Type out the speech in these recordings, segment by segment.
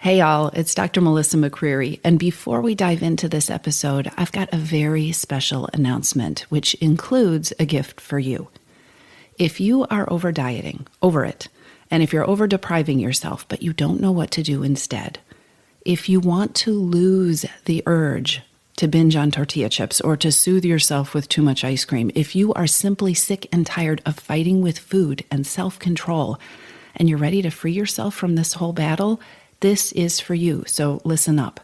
Hey all, it's Dr. Melissa McCreary, and before we dive into this episode, I've got a very special announcement, which includes a gift for you. If you are over dieting, over it, and if you're over depriving yourself, but you don't know what to do instead, if you want to lose the urge to binge on tortilla chips or to soothe yourself with too much ice cream, if you are simply sick and tired of fighting with food and self-control, and you're ready to free yourself from this whole battle, this is for you, so listen up.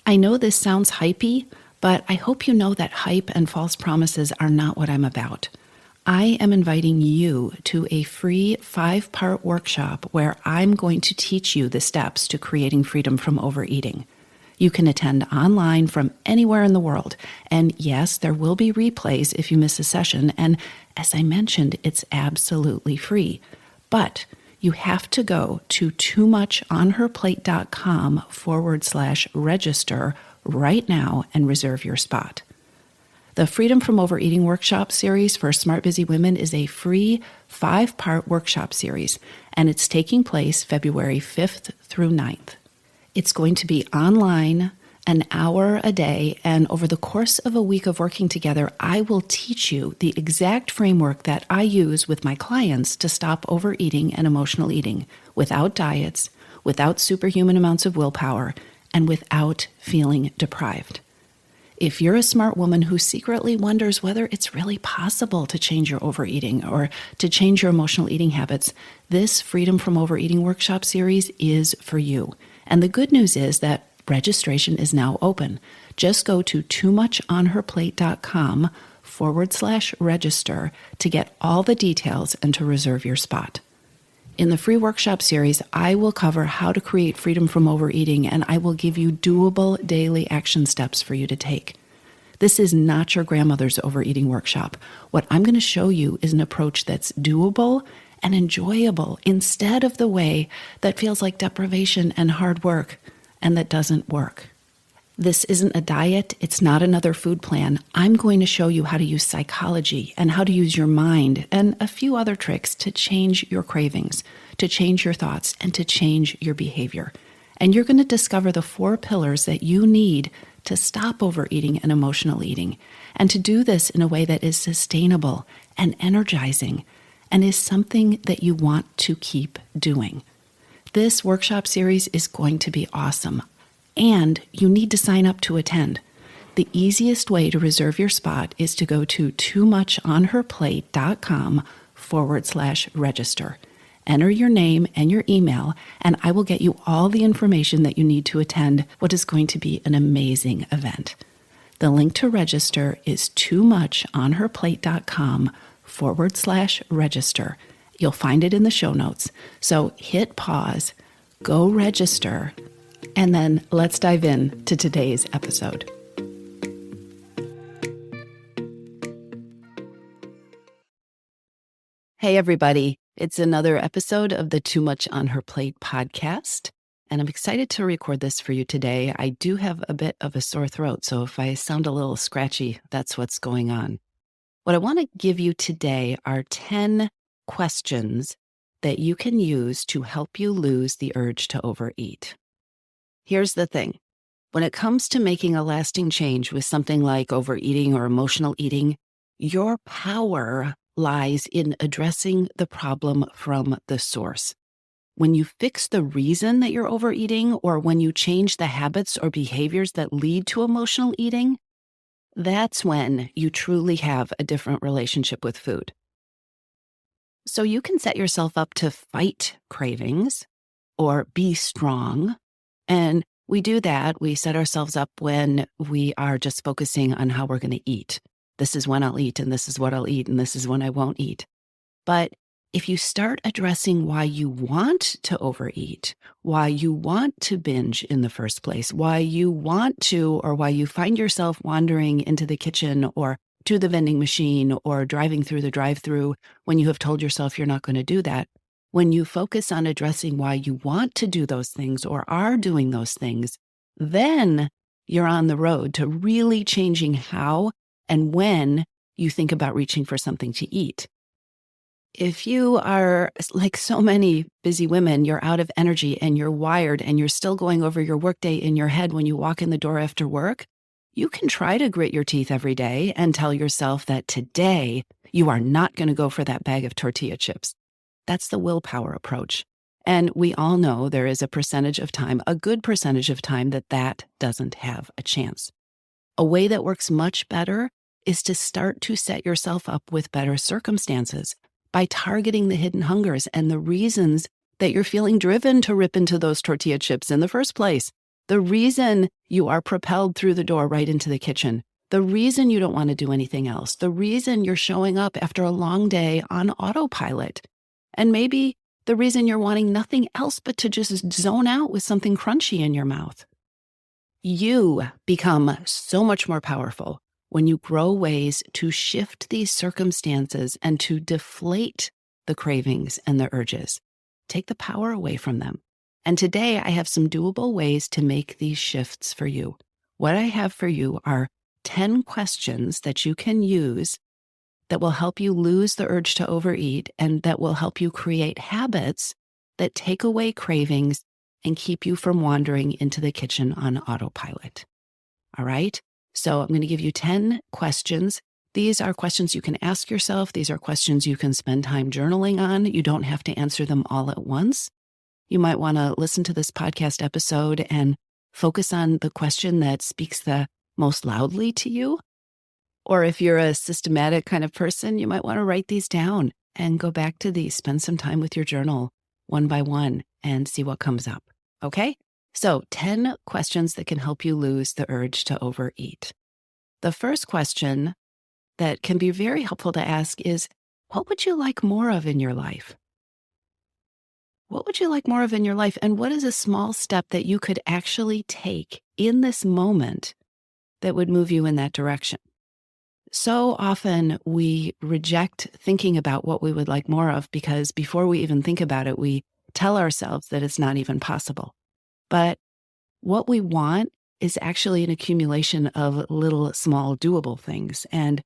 I know this sounds hypey, but I hope you know that hype and false promises are not what I'm about. I am inviting you to a free 5-part workshop where I'm going to teach you the steps to creating freedom from overeating. You can attend online from anywhere in the world, and yes, there will be replays if you miss a session, and as I mentioned, it's absolutely free. But you have to go to toomuchonherplate.com/register right now and reserve your spot. The Freedom from Overeating workshop series for Smart Busy Women is a free 5-part workshop series, and it's taking place February 5th through 9th. It's going to be online, an hour a day, and over the course of a week of working together, I will teach you the exact framework that I use with my clients to stop overeating and emotional eating without diets, without superhuman amounts of willpower, and without feeling deprived. If you're a smart woman who secretly wonders whether it's really possible to change your overeating or to change your emotional eating habits, this Freedom from Overeating workshop series is for you. And the good news is that registration is now open. Just go to toomuchonherplate.com/register to get all the details and to reserve your spot. In the free workshop series, I will cover how to create freedom from overeating, and I will give you doable daily action steps for you to take. This is not your grandmother's overeating workshop. What I'm going to show you is an approach that's doable and enjoyable instead of the way that feels like deprivation and hard work and that doesn't work. This isn't a diet. It's not another food plan. I'm going to show you how to use psychology and how to use your mind and a few other tricks to change your cravings, to change your thoughts, and to change your behavior. And you're going to discover the 4 pillars that you need to stop overeating and emotional eating, and to do this in a way that is sustainable and energizing and is something that you want to keep doing. This workshop series is going to be awesome, and you need to sign up to attend. The easiest way to reserve your spot is to go to toomuchonherplate.com/register. Enter your name and your email, and I will get you all the information that you need to attend what is going to be an amazing event. The link to register is toomuchonherplate.com/register. You'll find it in the show notes. So hit pause, go register, and then let's dive in to today's episode. Hey, everybody. It's another episode of the Too Much on Her Plate podcast, and I'm excited to record this for you today. I do have a bit of a sore throat, so if I sound a little scratchy, that's what's going on. What I want to give you today are 10 questions that you can use to help you lose the urge to overeat. Here's the thing. When it comes to making a lasting change with something like overeating or emotional eating, your power lies in addressing the problem from the source. When you fix the reason that you're overeating, or when you change the habits or behaviors that lead to emotional eating, that's when you truly have a different relationship with food. So you can set yourself up to fight cravings or be strong. And we do that. We set ourselves up when we are just focusing on how we're going to eat. This is when I'll eat, and this is what I'll eat, and this is when I won't eat. But if you start addressing why you want to overeat, why you want to binge in the first place, why you want to, or why you find yourself wandering into the kitchen or to the vending machine or driving through the drive-through when you have told yourself you're not going to do that, when you focus on addressing why you want to do those things or are doing those things, then you're on the road to really changing how and when you think about reaching for something to eat. If you are like so many busy women, you're out of energy and you're wired and you're still going over your workday in your head when you walk in the door after work, you can try to grit your teeth every day and tell yourself that today you are not going to go for that bag of tortilla chips. That's the willpower approach. And we all know there is a percentage of time, a good percentage of time, that doesn't have a chance. A way that works much better is to start to set yourself up with better circumstances by targeting the hidden hungers and the reasons that you're feeling driven to rip into those tortilla chips in the first place. The reason you are propelled through the door right into the kitchen. The reason you don't want to do anything else. The reason you're showing up after a long day on autopilot. And maybe the reason you're wanting nothing else but to just zone out with something crunchy in your mouth. You become so much more powerful when you grow ways to shift these circumstances and to deflate the cravings and the urges. Take the power away from them. And today I have some doable ways to make these shifts for you. What I have for you are 10 questions that you can use that will help you lose the urge to overeat and that will help you create habits that take away cravings and keep you from wandering into the kitchen on autopilot. All right? So I'm going to give you 10 questions. These are questions you can ask yourself. These are questions you can spend time journaling on. You don't have to answer them all at once. You might want to listen to this podcast episode and focus on the question that speaks the most loudly to you. Or if you're a systematic kind of person, you might want to write these down and go back to these. Spend some time with your journal one by one and see what comes up. Okay? So 10 questions that can help you lose the urge to overeat. The first question that can be very helpful to ask is, what would you like more of in your life? What would you like more of in your life? And what is a small step that you could actually take in this moment that would move you in that direction? So often we reject thinking about what we would like more of because before we even think about it, we tell ourselves that it's not even possible. But what we want is actually an accumulation of little, small, doable things. And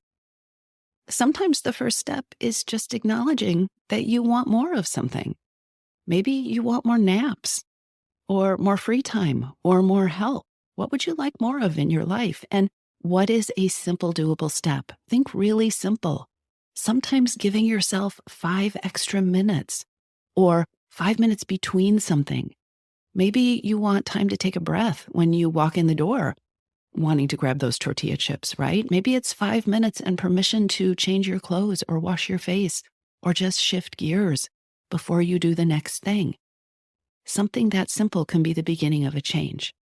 sometimes the first step is just acknowledging that you want more of something. Maybe you want more naps or more free time or more help. What would you like more of in your life? And what is a simple, doable step? Think really simple. Sometimes giving yourself 5 extra minutes or 5 minutes between something. Maybe you want time to take a breath when you walk in the door, wanting to grab those tortilla chips, right? Maybe it's 5 minutes and permission to change your clothes or wash your face or just shift gears before you do the next thing. Something that simple can be the beginning of a change.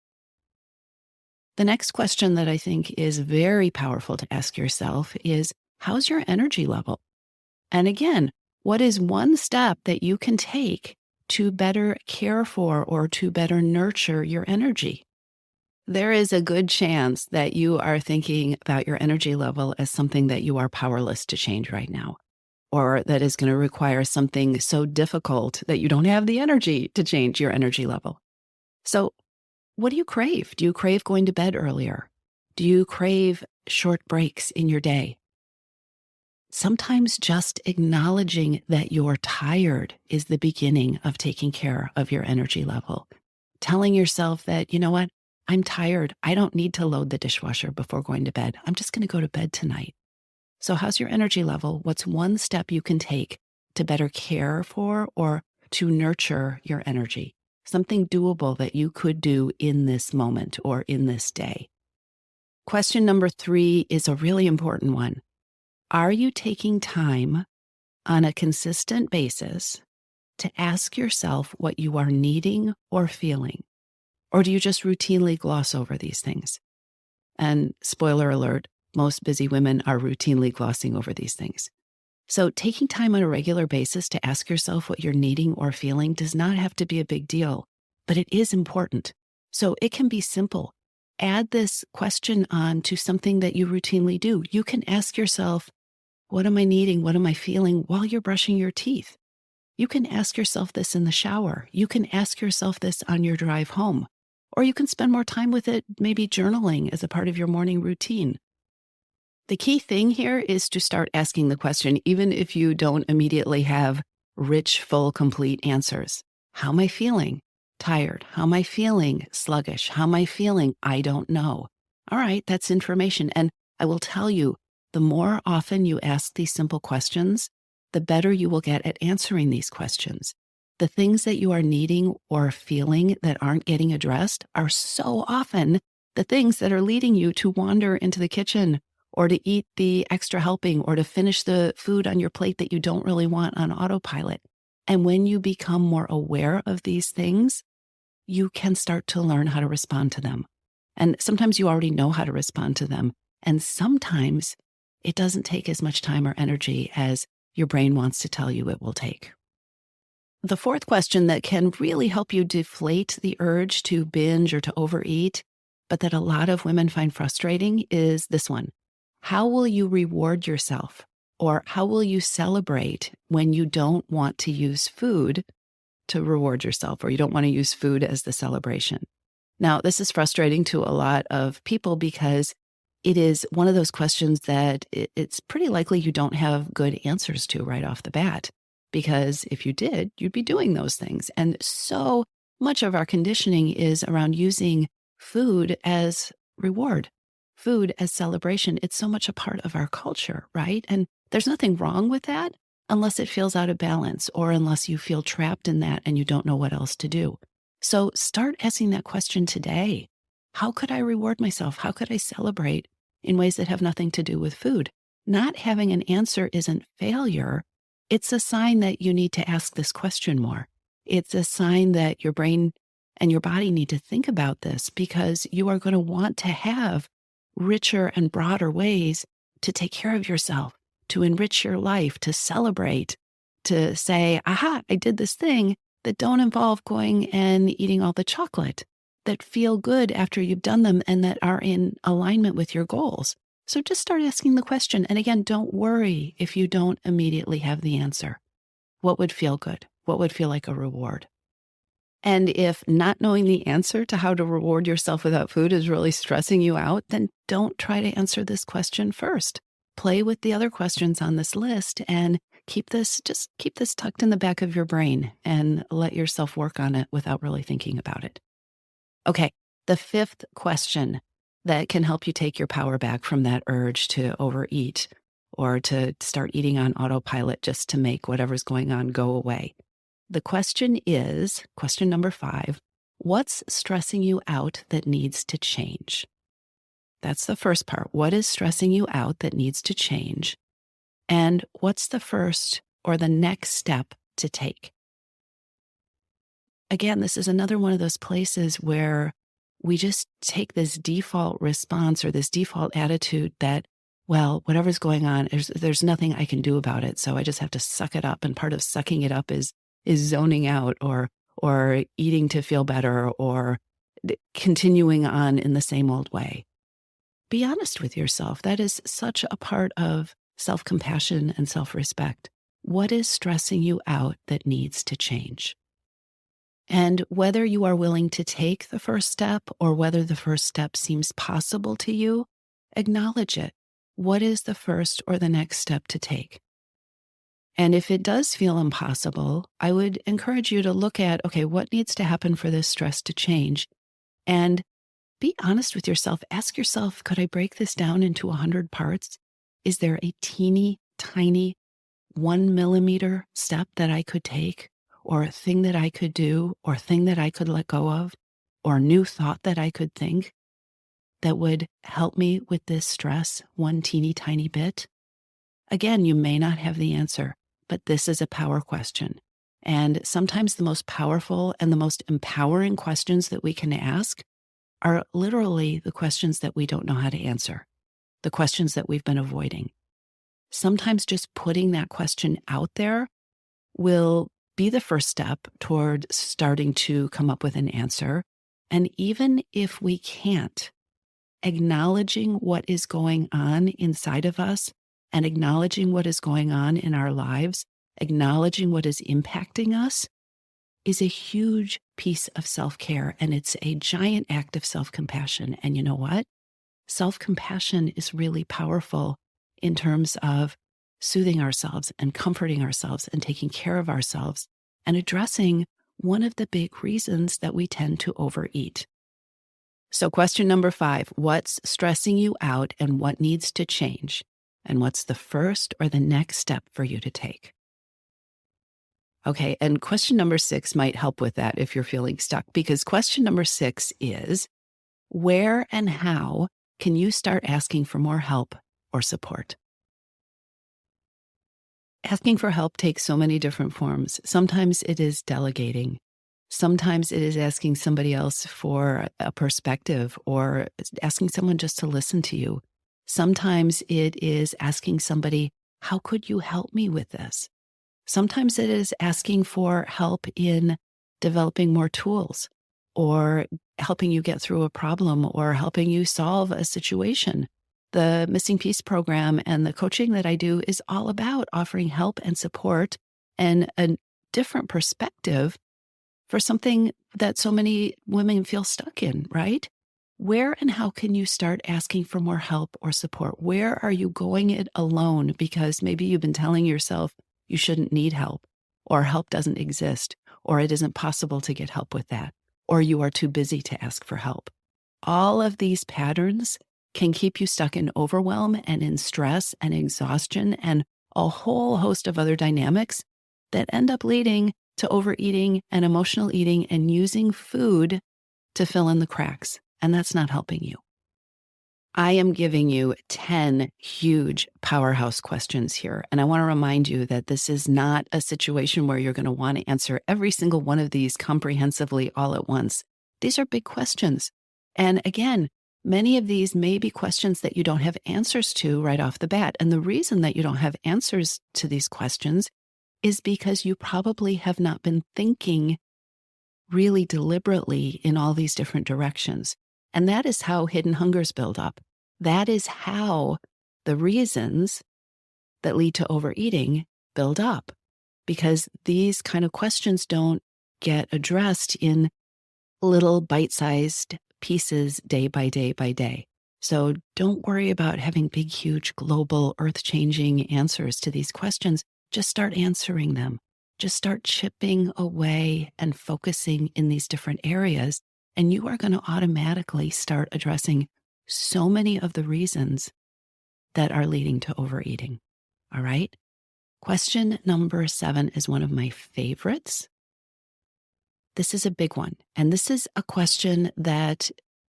The next question that I think is very powerful to ask yourself is, how's your energy level? And again, what is one step that you can take to better care for or to better nurture your energy? There is a good chance that you are thinking about your energy level as something that you are powerless to change right now, or that is going to require something so difficult that you don't have the energy to change your energy level. So what do you crave? Do you crave going to bed earlier? Do you crave short breaks in your day? Sometimes just acknowledging that you're tired is the beginning of taking care of your energy level. Telling yourself that, you know what, I'm tired. I don't need to load the dishwasher before going to bed. I'm just going to go to bed tonight. So how's your energy level? What's one step you can take to better care for or to nurture your energy? Something doable that you could do in this moment or in this day. Question number 3 is a really important one. Are you taking time on a consistent basis to ask yourself what you are needing or feeling? Or do you just routinely gloss over these things? And spoiler alert, most busy women are routinely glossing over these things. So taking time on a regular basis to ask yourself what you're needing or feeling does not have to be a big deal, but it is important. So it can be simple. Add this question on to something that you routinely do. You can ask yourself, what am I needing? What am I feeling while you're brushing your teeth? You can ask yourself this in the shower. You can ask yourself this on your drive home. Or you can spend more time with it, maybe journaling as a part of your morning routine. The key thing here is to start asking the question, even if you don't immediately have rich, full, complete answers. How am I feeling? Tired. How am I feeling? Sluggish. How am I feeling? I don't know. All right, that's information. And I will tell you, the more often you ask these simple questions, the better you will get at answering these questions. The things that you are needing or feeling that aren't getting addressed are so often the things that are leading you to wander into the kitchen or to eat the extra helping, or to finish the food on your plate that you don't really want on autopilot. And when you become more aware of these things, you can start to learn how to respond to them. And sometimes you already know how to respond to them. And sometimes it doesn't take as much time or energy as your brain wants to tell you it will take. The fourth question that can really help you deflate the urge to binge or to overeat, but that a lot of women find frustrating, is this one. How will you reward yourself? Or how will you celebrate when you don't want to use food to reward yourself, or you don't want to use food as the celebration? Now, this is frustrating to a lot of people because it is one of those questions that it's pretty likely you don't have good answers to right off the bat. Because if you did, you'd be doing those things. And so much of our conditioning is around using food as reward, food as celebration. It's so much a part of our culture, right? And there's nothing wrong with that unless it feels out of balance or unless you feel trapped in that and you don't know what else to do. So start asking that question today. How could I reward myself? How could I celebrate in ways that have nothing to do with food? Not having an answer isn't failure. It's a sign that you need to ask this question more. It's a sign that your brain and your body need to think about this, because you are going to want to have richer and broader ways to take care of yourself, to enrich your life, to celebrate, to say, aha, I did this thing, that don't involve going and eating all the chocolate, that feel good after you've done them and that are in alignment with your goals. So just start asking the question. And again, don't worry if you don't immediately have the answer. What would feel good? What would feel like a reward? And if not knowing the answer to how to reward yourself without food is really stressing you out, then don't try to answer this question first. Play with the other questions on this list and keep this tucked in the back of your brain and let yourself work on it without really thinking about it. Okay, the fifth question that can help you take your power back from that urge to overeat or to start eating on autopilot just to make whatever's going on go away. The question is, question number 5, what's stressing you out that needs to change? That's the first part. What is stressing you out that needs to change? And what's the first or the next step to take? Again, this is another one of those places where we just take this default response or this default attitude that, well, whatever's going on, there's nothing I can do about it. So I just have to suck it up. And part of sucking it up is zoning out or eating to feel better or continuing on in the same old way. Be honest with yourself. That is such a part of self-compassion and self-respect. What is stressing you out that needs to change? And whether you are willing to take the first step or whether the first step seems possible to you, acknowledge it. What is the first or the next step to take? And if it does feel impossible, I would encourage you to look at, okay, what needs to happen for this stress to change? And be honest with yourself. Ask yourself, could I break this down into 100 parts? Is there a teeny tiny 1 millimeter step that I could take, or a thing that I could do, or a thing that I could let go of, or a new thought that I could think that would help me with this stress one teeny tiny bit? Again, you may not have the answer, but this is a power question. And sometimes the most powerful and the most empowering questions that we can ask are literally the questions that we don't know how to answer, the questions that we've been avoiding. Sometimes just putting that question out there will be the first step toward starting to come up with an answer. And even if we can't, acknowledging what is going on inside of us and acknowledging what is going on in our lives, acknowledging what is impacting us, is a huge piece of self-care, and it's a giant act of self-compassion. And you know what? Self-compassion is really powerful in terms of soothing ourselves and comforting ourselves and taking care of ourselves and addressing one of the big reasons that we tend to overeat. So question number 5, what's stressing you out and what needs to change? And what's the first or the next step for you to take? Okay, and question number 6 might help with that if you're feeling stuck, because question number 6 is, where and how can you start asking for more help or support? Asking for help takes so many different forms. Sometimes it is delegating. Sometimes it is asking somebody else for a perspective or asking someone just to listen to you. Sometimes it is asking somebody, how could you help me with this? Sometimes it is asking for help in developing more tools or helping you get through a problem or helping you solve a situation. The Missing Piece program and the coaching that I do is all about offering help and support and a different perspective for something that so many women feel stuck in, right? Where and how can you start asking for more help or support? Where are you going it alone because maybe you've been telling yourself you shouldn't need help, or help doesn't exist, or it isn't possible to get help with that, or you are too busy to ask for help? All of these patterns can keep you stuck in overwhelm and in stress and exhaustion and a whole host of other dynamics that end up leading to overeating and emotional eating and using food to fill in the cracks. And that's not helping you. I am giving you 10 huge powerhouse questions here. And I want to remind you that this is not a situation where you're going to want to answer every single one of these comprehensively all at once. These are big questions. And again, many of these may be questions that you don't have answers to right off the bat. And the reason that you don't have answers to these questions is because you probably have not been thinking really deliberately in all these different directions. And that is how hidden hungers build up. That is how the reasons that lead to overeating build up, because these kind of questions don't get addressed in little bite-sized pieces day by day by day. So don't worry about having big, huge, global, earth-changing answers to these questions. Just start answering them. Just start chipping away and focusing in these different areas, and you are going to automatically start addressing so many of the reasons that are leading to overeating. All right? Question number 7 is one of my favorites. This is a big one. And this is a question that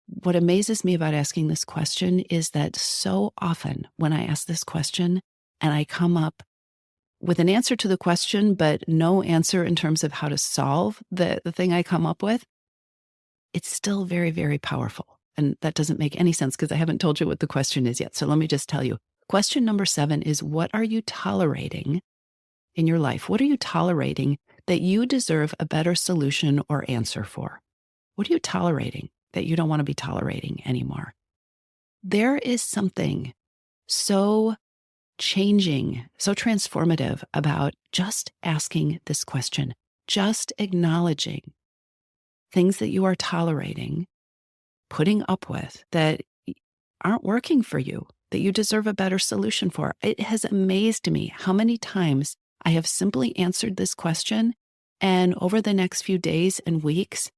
what amazes me about asking this question is that so often when I ask this question and I come up with an answer to the question, but no answer in terms of how to solve the thing I come up with, it's still very, very powerful. And that doesn't make any sense because I haven't told you what the question is yet. So let me just tell you. Question number 7 is, what are you tolerating in your life? What are you tolerating that you deserve a better solution or answer for? What are you tolerating that you don't want to be tolerating anymore? There is something so changing, so transformative about just asking this question, just acknowledging things that you are tolerating, putting up with that aren't working for you, that you deserve a better solution for. It has amazed me how many times I have simply answered this question, and over the next few days and weeks,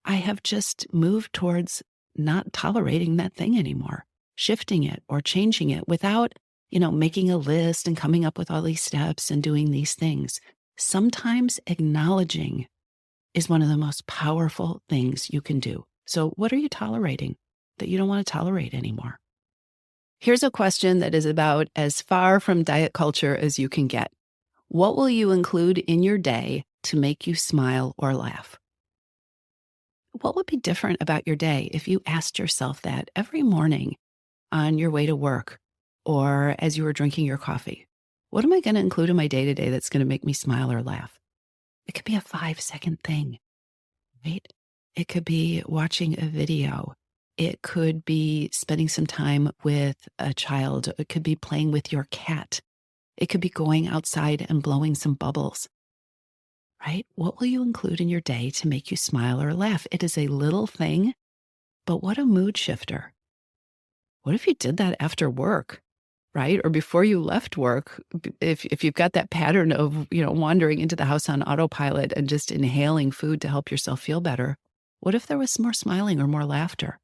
I have just moved towards not tolerating that thing anymore, shifting it or changing it without, making a list and coming up with all these steps and doing these things. Sometimes acknowledging is one of the most powerful things you can do. So what are you tolerating that you don't want to tolerate anymore? Here's a question that is about as far from diet culture as you can get. What will you include in your day to make you smile or laugh? What would be different about your day if you asked yourself that every morning on your way to work or as you were drinking your coffee? What am I going to include in my day today that's going to make me smile or laugh? It could be a 5-second thing, right? It could be watching a video. It could be spending some time with a child. It could be playing with your cat. It could be going outside and blowing some bubbles, right? What will you include in your day to make you smile or laugh? It is a little thing, but what a mood shifter. What if you did that after work, right? Or before you left work, if you've got that pattern of, wandering into the house on autopilot and just inhaling food to help yourself feel better, what if there was more smiling or more laughter?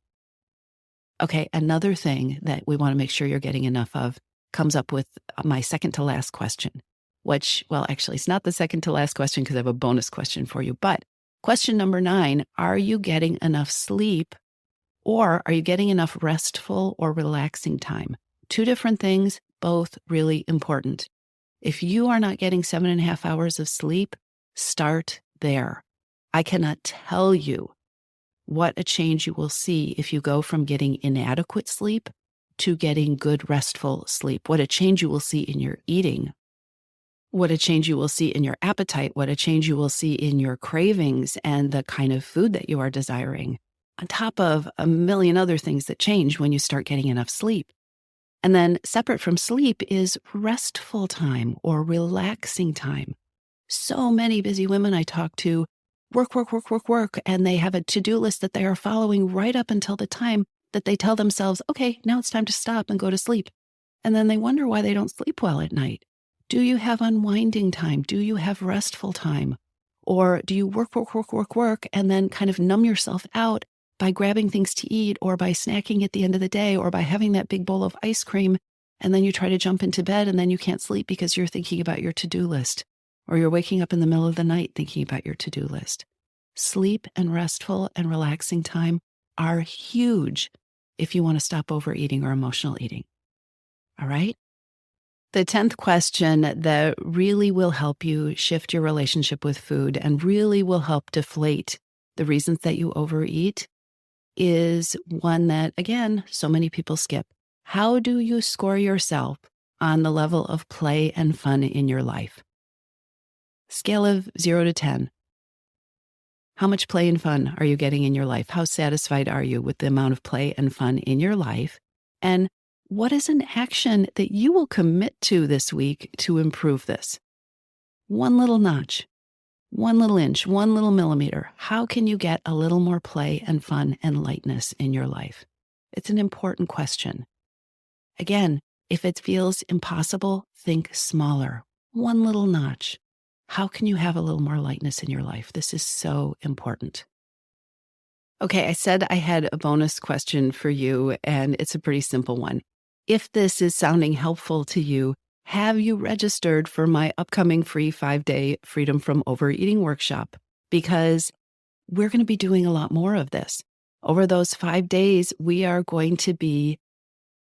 Okay, another thing that we want to make sure you're getting enough of comes up with my second to last question, which, well, actually, it's not the second to last question because I have a bonus question for you. But question number 9, are you getting enough sleep, or are you getting enough restful or relaxing time? Two different things, both really important. If you are not getting 7.5 hours of sleep, start there. I cannot tell you what a change you will see if you go from getting inadequate sleep to getting good, restful sleep. What a change you will see in your eating. What a change you will see in your appetite. What a change you will see in your cravings and the kind of food that you are desiring, on top of a million other things that change when you start getting enough sleep. And then separate from sleep is restful time or relaxing time. So many busy women I talk to work, work, work, work, work, and they have a to-do list that they are following right up until the time that they tell themselves, okay, now it's time to stop and go to sleep. And then they wonder why they don't sleep well at night. Do you have unwinding time? Do you have restful time? Or do you work, work, work, work, work, and then kind of numb yourself out by grabbing things to eat or by snacking at the end of the day or by having that big bowl of ice cream, and then you try to jump into bed and then you can't sleep because you're thinking about your to-do list, or you're waking up in the middle of the night thinking about your to-do list? Sleep and restful and relaxing time are huge if you want to stop overeating or emotional eating. All right? The 10th question that really will help you shift your relationship with food and really will help deflate the reasons that you overeat is one that, again, so many people skip. How do you score yourself on the level of play and fun in your life? Scale of 0 to 10. How much play and fun are you getting in your life? How satisfied are you with the amount of play and fun in your life? And what is an action that you will commit to this week to improve this? One little notch, one little inch, one little millimeter. How can you get a little more play and fun and lightness in your life? It's an important question. Again, if it feels impossible, think smaller. One little notch. How can you have a little more lightness in your life? This is so important. Okay, I said I had a bonus question for you, and it's a pretty simple one. If this is sounding helpful to you, have you registered for my upcoming free 5-day Freedom from Overeating workshop? Because we're going to be doing a lot more of this. Over those 5 days, we are going to be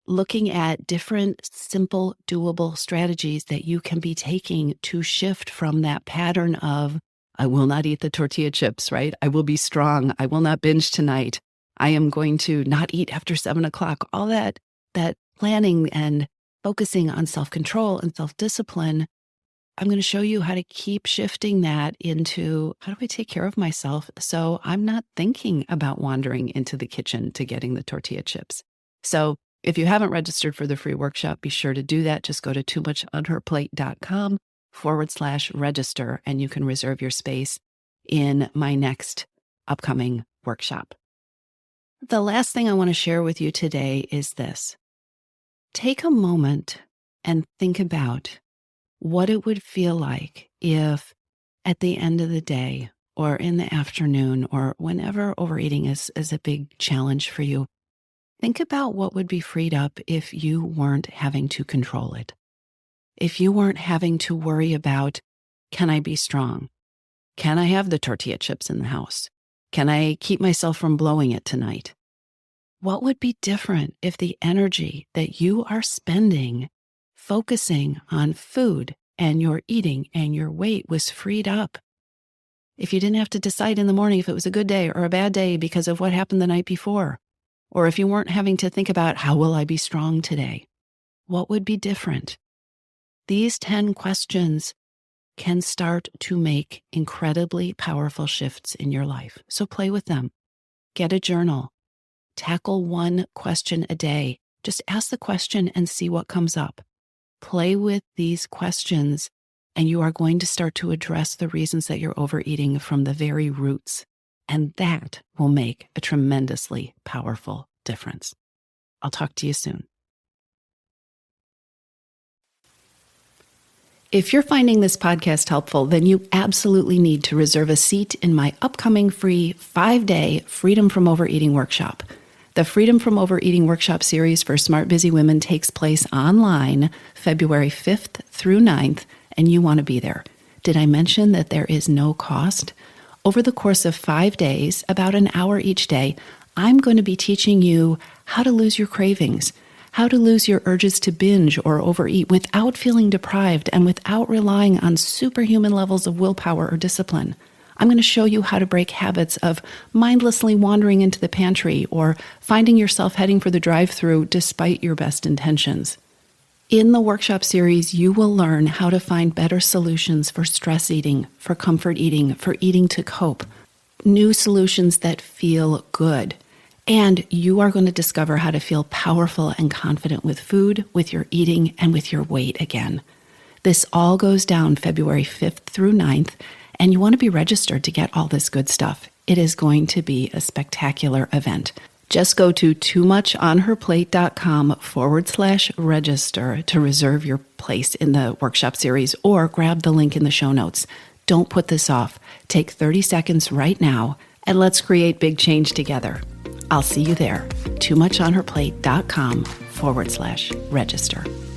looking at different, simple, doable strategies that you can be taking to shift from that pattern of, I will not eat the tortilla chips, right? I will be strong. I will not binge tonight. I am going to not eat after 7 o'clock. All that planning and focusing on self-control and self-discipline. I'm going to show you how to keep shifting that into, how do I take care of myself so I'm not thinking about wandering into the kitchen to getting the tortilla chips? So if you haven't registered for the free workshop, be sure to do that. Just go to toomuchonherplate.com/register, and you can reserve your space in my next upcoming workshop. The last thing I want to share with you today is this. Take a moment and think about what it would feel like if at the end of the day or in the afternoon or whenever overeating is a big challenge for you, think about what would be freed up if you weren't having to control it. If you weren't having to worry about, can I be strong? Can I have the tortilla chips in the house? Can I keep myself from blowing it tonight? What would be different if the energy that you are spending focusing on food and your eating and your weight was freed up? If you didn't have to decide in the morning if it was a good day or a bad day because of what happened the night before, or if you weren't having to think about, how will I be strong today? What would be different? These 10 questions can start to make incredibly powerful shifts in your life. So play with them. Get a journal. Tackle one question a day. Just ask the question and see what comes up. Play with these questions, and you are going to start to address the reasons that you're overeating from the very roots. And that will make a tremendously powerful difference. I'll talk to you soon. If you're finding this podcast helpful, then you absolutely need to reserve a seat in my upcoming free 5-day Freedom from Overeating workshop. The Freedom from Overeating workshop series for smart, busy women takes place online February 5th through 9th, and you want to be there. Did I mention that there is no cost? Over the course of 5 days, about an hour each day, I'm going to be teaching you how to lose your cravings, how to lose your urges to binge or overeat without feeling deprived and without relying on superhuman levels of willpower or discipline. I'm going to show you how to break habits of mindlessly wandering into the pantry or finding yourself heading for the drive-thru despite your best intentions. In the workshop series, you will learn how to find better solutions for stress eating, for comfort eating, for eating to cope, new solutions that feel good. And you are going to discover how to feel powerful and confident with food, with your eating, and with your weight again. This all goes down February 5th through 9th, and you want to be registered to get all this good stuff. It is going to be a spectacular event. Just go to toomuchonherplate.com/register to reserve your place in the workshop series or grab the link in the show notes. Don't put this off. Take 30 seconds right now and let's create big change together. I'll see you there. toomuchonherplate.com/register.